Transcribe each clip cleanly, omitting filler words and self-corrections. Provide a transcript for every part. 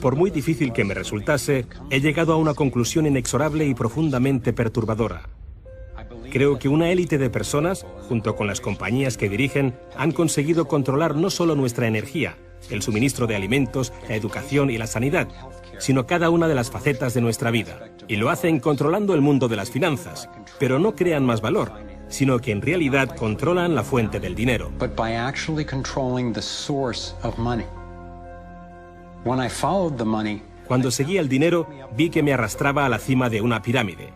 Por muy difícil que me resultase, he llegado a una conclusión inexorable y profundamente perturbadora. Creo que una élite de personas, junto con las compañías que dirigen, han conseguido controlar no solo nuestra energía, el suministro de alimentos, la educación y la sanidad, sino cada una de las facetas de nuestra vida. Y lo hacen controlando el mundo de las finanzas, pero no crean más valor, sino que en realidad controlan la fuente del dinero. Cuando seguía el dinero, vi que me arrastraba a la cima de una pirámide.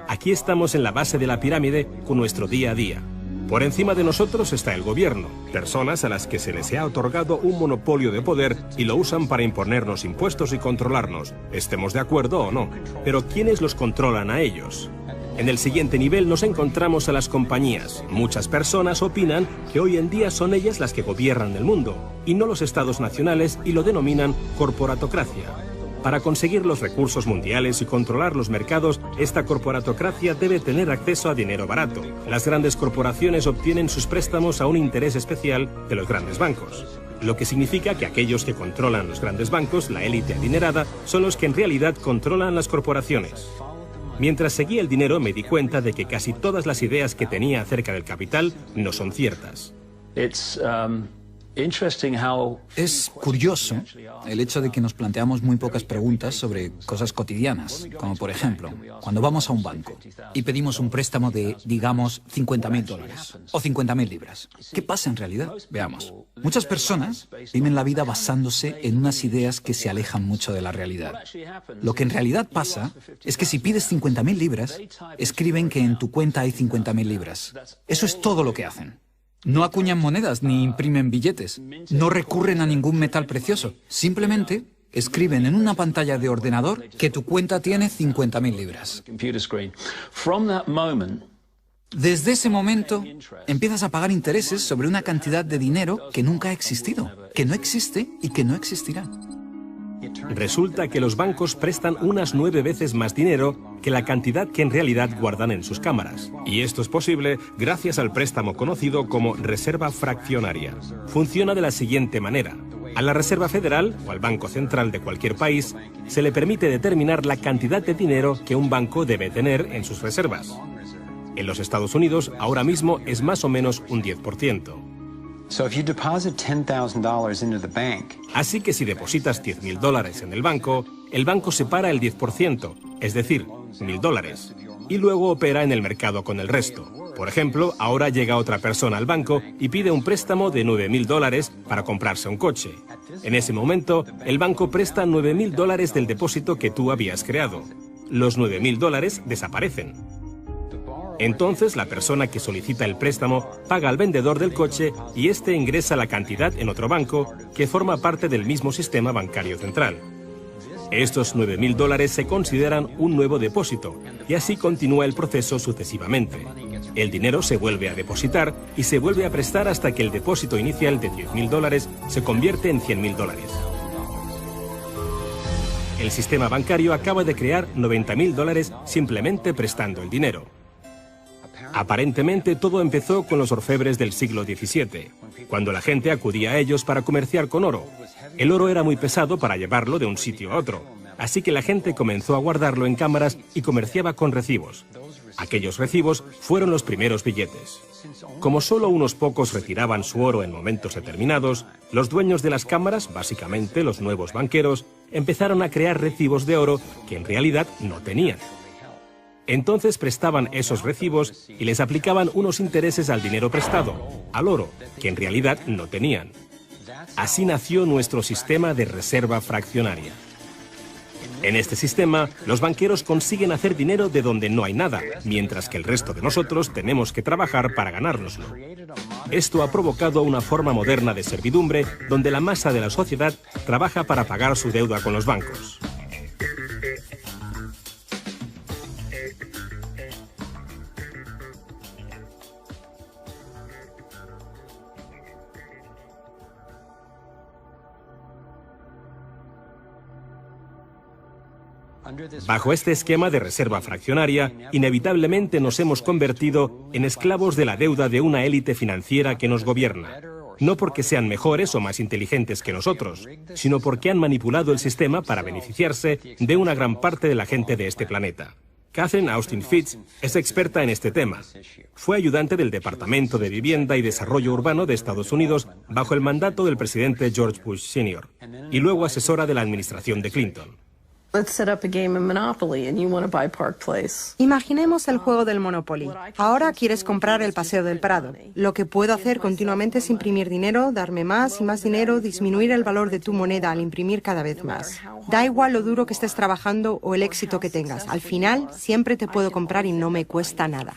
Aquí estamos en la base de la pirámide con nuestro día a día. Por encima de nosotros está el gobierno, personas a las que se les ha otorgado un monopolio de poder y lo usan para imponernos impuestos y controlarnos, estemos de acuerdo o no. Pero ¿quiénes los controlan a ellos? En el siguiente nivel nos encontramos a las compañías. Muchas personas opinan que hoy en día son ellas las que gobiernan el mundo, y no los estados nacionales, y lo denominan corporatocracia. Para conseguir los recursos mundiales y controlar los mercados, esta corporatocracia debe tener acceso a dinero barato. Las grandes corporaciones obtienen sus préstamos a un interés especial de los grandes bancos, lo que significa que aquellos que controlan los grandes bancos, la élite adinerada, son los que en realidad controlan las corporaciones. Mientras seguía el dinero me di cuenta de que casi todas las ideas que tenía acerca del capital no son ciertas. Es curioso el hecho de que nos planteamos muy pocas preguntas sobre cosas cotidianas, como por ejemplo, cuando vamos a un banco y pedimos un préstamo de, digamos, $50.000 o 50.000 libras. ¿Qué pasa en realidad? Veamos. Muchas personas viven la vida basándose en unas ideas que se alejan mucho de la realidad. Lo que en realidad pasa es que si pides 50.000 libras, escriben que en tu cuenta hay 50.000 libras. Eso es todo lo que hacen. No acuñan monedas ni imprimen billetes. No recurren a ningún metal precioso. Simplemente escriben en una pantalla de ordenador que tu cuenta tiene 50.000 libras. Desde ese momento empiezas a pagar intereses sobre una cantidad de dinero que nunca ha existido, que no existe y que no existirá. Resulta que los bancos prestan unas 9 veces más dinero que la cantidad que en realidad guardan en sus cámaras. Y esto es posible gracias al préstamo conocido como reserva fraccionaria. Funciona de la siguiente manera. A la Reserva Federal, o al Banco Central de cualquier país, se le permite determinar la cantidad de dinero que un banco debe tener en sus reservas. En los Estados Unidos, ahora mismo es más o menos un 10%. Así que si depositas $10.000 en el banco separa el 10%, es decir, $1.000, y luego opera en el mercado con el resto. Por ejemplo, ahora llega otra persona al banco y pide un préstamo de $9.000 para comprarse un coche. En ese momento, el banco presta $9.000 del depósito que tú habías creado. Los $9.000 desaparecen. Entonces, la persona que solicita el préstamo paga al vendedor del coche y éste ingresa la cantidad en otro banco que forma parte del mismo sistema bancario central. Estos $9.000 se consideran un nuevo depósito y así continúa el proceso sucesivamente. El dinero se vuelve a depositar y se vuelve a prestar hasta que el depósito inicial de $10.000 se convierte en $100.000. El sistema bancario acaba de crear $90.000 simplemente prestando el dinero. Aparentemente todo empezó con los orfebres del siglo XVII, cuando la gente acudía a ellos para comerciar con oro. El oro era muy pesado para llevarlo de un sitio a otro, así que la gente comenzó a guardarlo en cámaras y comerciaba con recibos. Aquellos recibos fueron los primeros billetes. Como solo unos pocos retiraban su oro en momentos determinados, los dueños de las cámaras, básicamente los nuevos banqueros, empezaron a crear recibos de oro que en realidad no tenían. Entonces prestaban esos recibos y les aplicaban unos intereses al dinero prestado, al oro, que en realidad no tenían. Así nació nuestro sistema de reserva fraccionaria. En este sistema, los banqueros consiguen hacer dinero de donde no hay nada, mientras que el resto de nosotros tenemos que trabajar para ganárnoslo. Esto ha provocado una forma moderna de servidumbre donde la masa de la sociedad trabaja para pagar su deuda con los bancos. Bajo este esquema de reserva fraccionaria, inevitablemente nos hemos convertido en esclavos de la deuda de una élite financiera que nos gobierna. no porque sean mejores o más inteligentes que nosotros, sino porque han manipulado el sistema para beneficiarse de una gran parte de la gente de este planeta. Catherine Austin Fitts es experta en este tema. Fue ayudante del Departamento de Vivienda y Desarrollo Urbano de Estados Unidos bajo el mandato del presidente George Bush Sr. y luego asesora de la administración de Clinton. Imaginemos el juego del Monopoly. Ahora quieres comprar el Paseo del Prado. Lo que puedo hacer continuamente es imprimir dinero, darme más y más dinero, disminuir el valor de tu moneda al imprimir cada vez más. Da igual lo duro que estés trabajando o el éxito que tengas. Al final, siempre te puedo comprar y no me cuesta nada.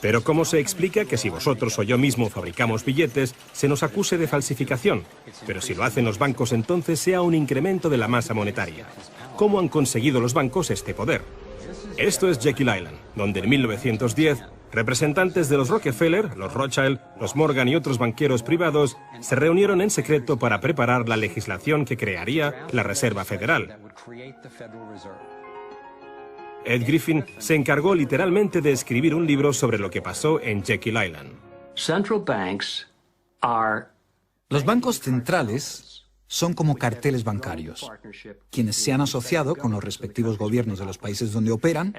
Pero ¿cómo se explica que si vosotros o yo mismo fabricamos billetes, se nos acuse de falsificación? Pero si lo hacen los bancos, entonces sea un incremento de la masa monetaria. ¿Cómo han conseguido los bancos este poder? Esto es Jekyll Island, donde en 1910, representantes de los Rockefeller, los Rothschild, los Morgan y otros banqueros privados se reunieron en secreto para preparar la legislación que crearía la Reserva Federal. Ed Griffin se encargó literalmente de escribir un libro sobre lo que pasó en Jekyll Island. Los bancos centrales son como carteles bancarios, quienes se han asociado con los respectivos gobiernos de los países donde operan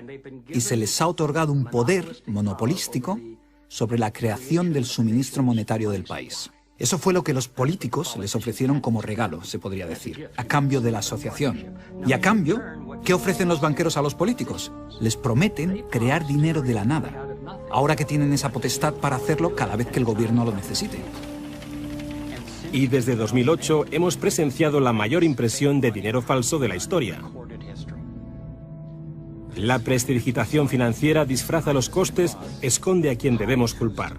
y se les ha otorgado un poder monopolístico sobre la creación del suministro monetario del país. Eso fue lo que los políticos les ofrecieron como regalo, se podría decir, a cambio de la asociación. Y a cambio, ¿qué ofrecen los banqueros a los políticos? Les prometen crear dinero de la nada, ahora que tienen esa potestad para hacerlo cada vez que el gobierno lo necesite. Y desde 2008 hemos presenciado la mayor impresión de dinero falso de la historia. La prestidigitación financiera disfraza los costes, esconde a quien debemos culpar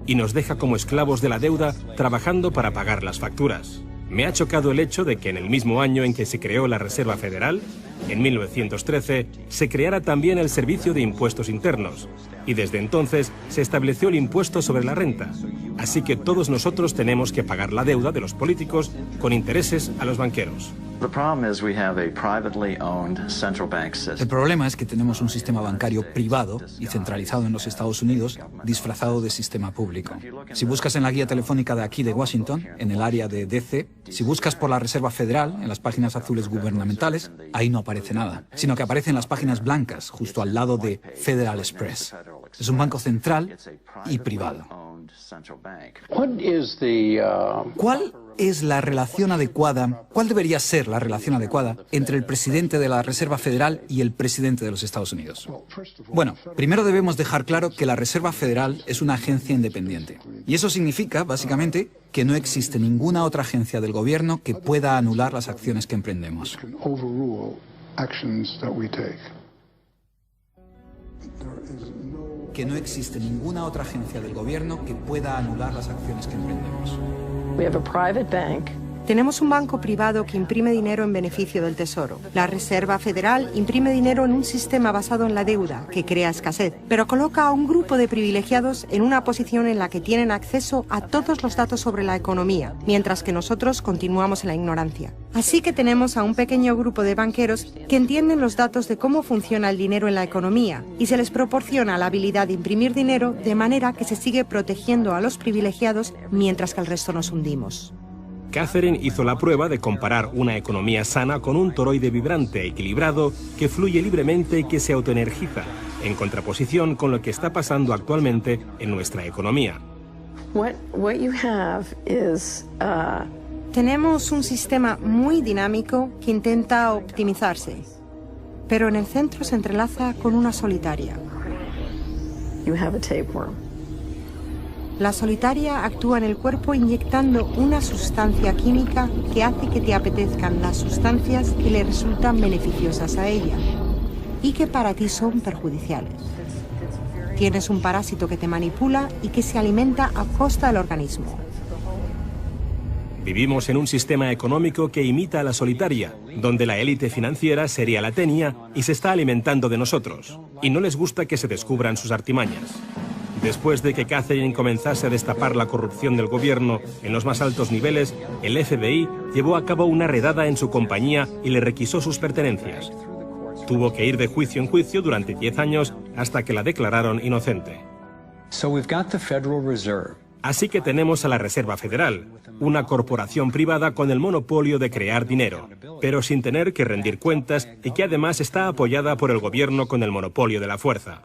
y nos deja como esclavos de la deuda trabajando para pagar las facturas. Me ha chocado el hecho de que en el mismo año en que se creó la Reserva Federal, en 1913, se creara también el Servicio de Impuestos Internos, y desde entonces se estableció el impuesto sobre la renta. Así que todos nosotros tenemos que pagar la deuda de los políticos con intereses a los banqueros. El problema es que tenemos un sistema bancario privado y centralizado en los Estados Unidos, disfrazado de sistema público. Si buscas en la guía telefónica de aquí de Washington, en el área de DC, si buscas por la Reserva Federal, en las páginas azules gubernamentales, ahí no aparece nada, sino que aparecen las páginas blancas, justo al lado de Federal Express. Es un banco central y privado. ¿Cuál es la relación adecuada, cuál debería ser la relación adecuada entre el presidente de la Reserva Federal y el presidente de los Estados Unidos? Bueno, primero debemos dejar claro que la Reserva Federal es una agencia independiente. Y eso significa, básicamente, que no existe ninguna otra agencia del gobierno que pueda anular las acciones que emprendemos. Que no existe ninguna otra agencia del gobierno que pueda anular las acciones que emprendemos. Tenemos un banco privado que imprime dinero en beneficio del Tesoro. La Reserva Federal imprime dinero en un sistema basado en la deuda, que crea escasez, pero coloca a un grupo de privilegiados en una posición en la que tienen acceso a todos los datos sobre la economía, mientras que nosotros continuamos en la ignorancia. Así que tenemos a un pequeño grupo de banqueros que entienden los datos de cómo funciona el dinero en la economía y se les proporciona la habilidad de imprimir dinero de manera que se sigue protegiendo a los privilegiados mientras que el resto nos hundimos. Catherine hizo la prueba de comparar una economía sana con un toroide vibrante, equilibrado, que fluye libremente y que se autoenergiza, en contraposición con lo que está pasando actualmente en nuestra economía. Tenemos un sistema muy dinámico que intenta optimizarse, pero en el centro se entrelaza con una solitaria. La solitaria actúa en el cuerpo inyectando una sustancia química que hace que te apetezcan las sustancias que le resultan beneficiosas a ella y que para ti son perjudiciales. Tienes un parásito que te manipula y que se alimenta a costa del organismo. Vivimos en un sistema económico que imita a la solitaria, donde la élite financiera sería la tenia y se está alimentando de nosotros, y no les gusta que se descubran sus artimañas. Después de que Catherine comenzase a destapar la corrupción del gobierno en los más altos niveles, el FBI llevó a cabo una redada en su compañía y le requisó sus pertenencias. Tuvo que ir de juicio en juicio durante 10 años hasta que la declararon inocente. Así que tenemos a la Reserva Federal, una corporación privada con el monopolio de crear dinero, pero sin tener que rendir cuentas y que además está apoyada por el gobierno con el monopolio de la fuerza.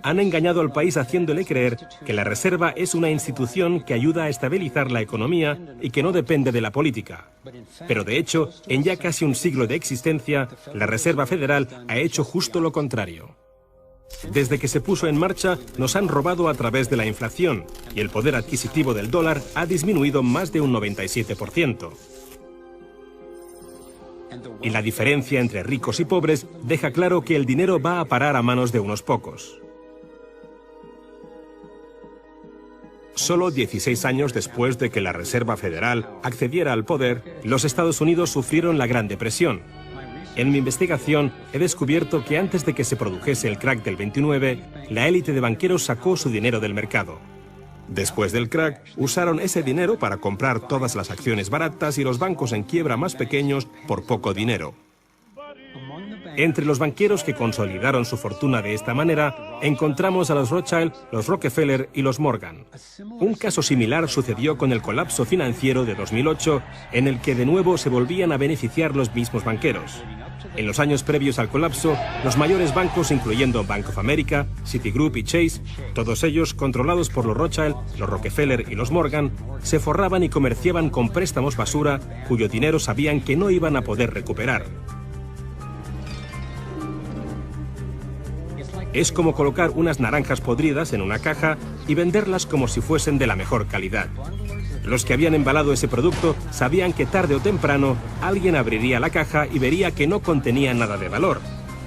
Han engañado al país haciéndole creer que la Reserva es una institución que ayuda a estabilizar la economía y que no depende de la política. Pero de hecho, en ya casi un siglo de existencia, la Reserva Federal ha hecho justo lo contrario. Desde que se puso en marcha, nos han robado a través de la inflación y el poder adquisitivo del dólar ha disminuido más de un 97%. Y la diferencia entre ricos y pobres deja claro que el dinero va a parar a manos de unos pocos. Solo 16 años después de que la Reserva Federal accediera al poder, los Estados Unidos sufrieron la Gran Depresión. En mi investigación he descubierto que antes de que se produjese el crack del 29, la élite de banqueros sacó su dinero del mercado. Después del crack, usaron ese dinero para comprar todas las acciones baratas y los bancos en quiebra más pequeños por poco dinero. Entre los banqueros que consolidaron su fortuna de esta manera, encontramos a los Rothschild, los Rockefeller y los Morgan. Un caso similar sucedió con el colapso financiero de 2008, en el que de nuevo se volvían a beneficiar los mismos banqueros. En los años previos al colapso, los mayores bancos, incluyendo Bank of America, Citigroup y Chase, todos ellos controlados por los Rothschild, los Rockefeller y los Morgan, se forraban y comerciaban con préstamos basura cuyo dinero sabían que no iban a poder recuperar. Es como colocar unas naranjas podridas en una caja y venderlas como si fuesen de la mejor calidad. Los que habían embalado ese producto sabían que tarde o temprano alguien abriría la caja y vería que no contenía nada de valor,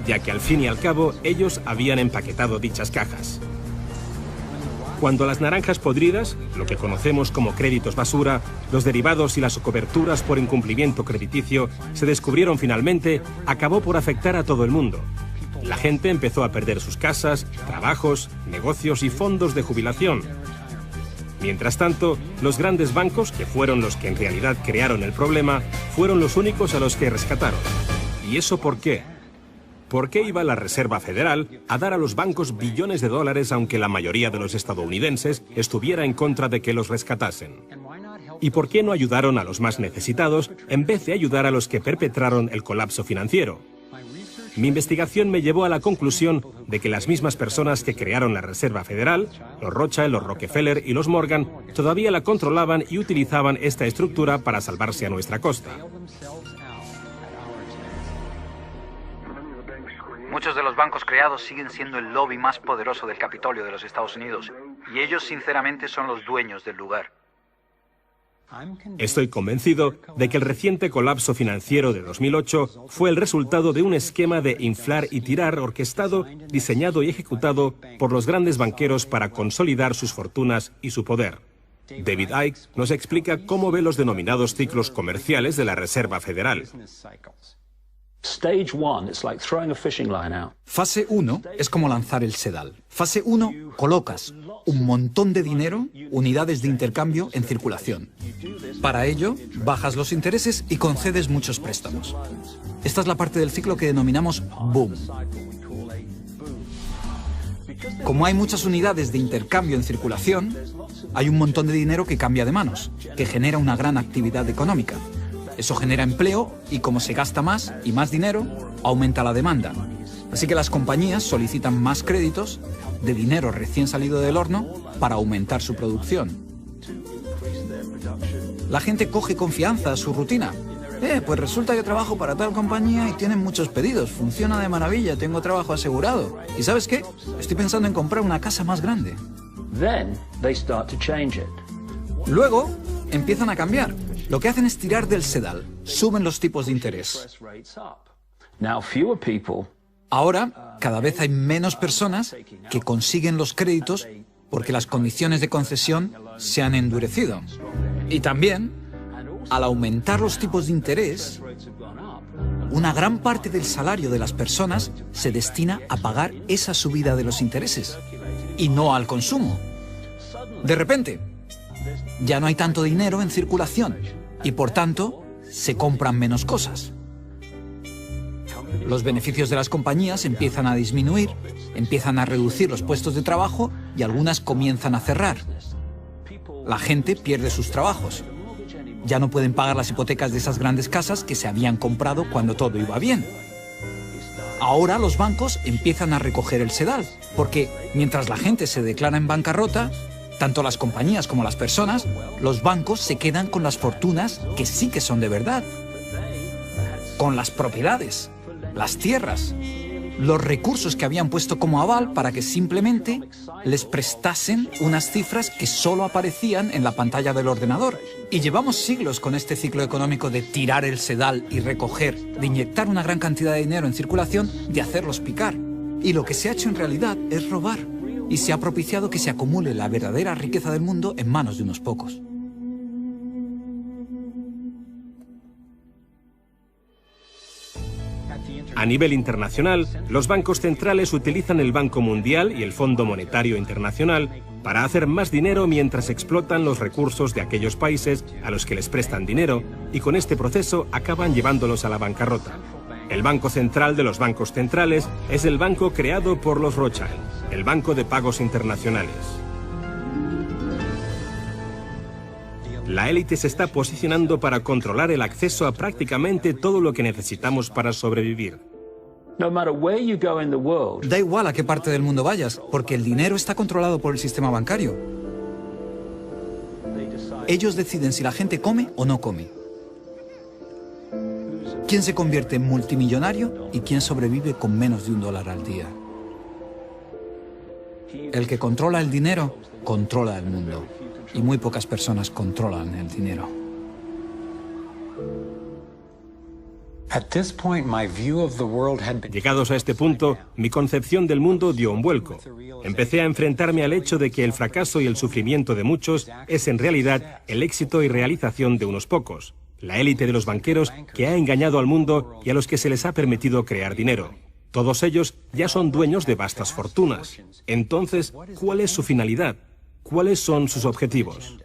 ya que al fin y al cabo ellos habían empaquetado dichas cajas. Cuando las naranjas podridas, lo que conocemos como créditos basura, los derivados y las coberturas por incumplimiento crediticio se descubrieron finalmente, acabó por afectar a todo el mundo. La gente empezó a perder sus casas, trabajos, negocios y fondos de jubilación. Mientras tanto, los grandes bancos, que fueron los que en realidad crearon el problema, fueron los únicos a los que rescataron. ¿Y eso por qué? ¿Por qué iba la Reserva Federal a dar a los bancos billones de dólares aunque la mayoría de los estadounidenses estuviera en contra de que los rescatasen? ¿Y por qué no ayudaron a los más necesitados en vez de ayudar a los que perpetraron el colapso financiero? Mi investigación me llevó a la conclusión de que las mismas personas que crearon la Reserva Federal, los Rothschild, los Rockefeller y los Morgan, todavía la controlaban y utilizaban esta estructura para salvarse a nuestra costa. Muchos de los bancos creados siguen siendo el lobby más poderoso del Capitolio de los Estados Unidos, y ellos sinceramente son los dueños del lugar. Estoy convencido de que el reciente colapso financiero de 2008 fue el resultado de un esquema de inflar y tirar orquestado, diseñado y ejecutado por los grandes banqueros para consolidar sus fortunas y su poder. David Icke nos explica cómo ve los denominados ciclos comerciales de la Reserva Federal. Fase 1 es como lanzar el sedal. Fase 1, colocas un montón de dinero, unidades de intercambio en circulación. Para ello, bajas los intereses y concedes muchos préstamos. Esta es la parte del ciclo que denominamos boom. Como hay muchas unidades de intercambio en circulación, hay un montón de dinero que cambia de manos, que genera una gran actividad económica. Eso genera empleo y como se gasta más y más dinero, aumenta la demanda. Así que las compañías solicitan más créditos de dinero recién salido del horno para aumentar su producción. La gente coge confianza a su rutina. Pues resulta que trabajo para tal compañía y tienen muchos pedidos. Funciona de maravilla, tengo trabajo asegurado. ¿Y sabes qué? Estoy pensando en comprar una casa más grande. Luego empiezan a cambiar. Lo que hacen es tirar del sedal. Suben los tipos de interés. Ahora, cada vez hay menos personas que consiguen los créditos porque las condiciones de concesión se han endurecido. Y también, al aumentar los tipos de interés, una gran parte del salario de las personas se destina a pagar esa subida de los intereses y no al consumo. De repente, ya no hay tanto dinero en circulación y, por tanto, se compran menos cosas. Los beneficios de las compañías empiezan a disminuir, empiezan a reducir los puestos de trabajo y algunas comienzan a cerrar. La gente pierde sus trabajos. Ya no pueden pagar las hipotecas de esas grandes casas que se habían comprado cuando todo iba bien. Ahora los bancos empiezan a recoger el sedal, porque mientras la gente se declara en bancarrota, tanto las compañías como las personas, los bancos se quedan con las fortunas que sí que son de verdad. Con las propiedades, las tierras, los recursos que habían puesto como aval para que simplemente les prestasen unas cifras que solo aparecían en la pantalla del ordenador. Y llevamos siglos con este ciclo económico de tirar el sedal y recoger, de inyectar una gran cantidad de dinero en circulación, de hacerlos picar. Y lo que se ha hecho en realidad es robar. Y se ha propiciado que se acumule la verdadera riqueza del mundo en manos de unos pocos. A nivel internacional, los bancos centrales utilizan el Banco Mundial y el Fondo Monetario Internacional para hacer más dinero mientras explotan los recursos de aquellos países a los que les prestan dinero y con este proceso acaban llevándolos a la bancarrota. El Banco Central de los bancos centrales es el banco creado por los Rothschild, el Banco de Pagos Internacionales. La élite se está posicionando para controlar el acceso a prácticamente todo lo que necesitamos para sobrevivir. Da igual a qué parte del mundo vayas, porque el dinero está controlado por el sistema bancario. Ellos deciden si la gente come o no come. ¿Quién se convierte en multimillonario y quién sobrevive con menos de $1 al día? El que controla el dinero, controla el mundo. Y muy pocas personas controlan el dinero. Llegados a este punto, mi concepción del mundo dio un vuelco. Empecé a enfrentarme al hecho de que el fracaso y el sufrimiento de muchos es en realidad el éxito y realización de unos pocos, la élite de los banqueros que ha engañado al mundo y a los que se les ha permitido crear dinero. Todos ellos ya son dueños de vastas fortunas. Entonces, ¿cuál es su finalidad? ¿Cuáles son sus objetivos?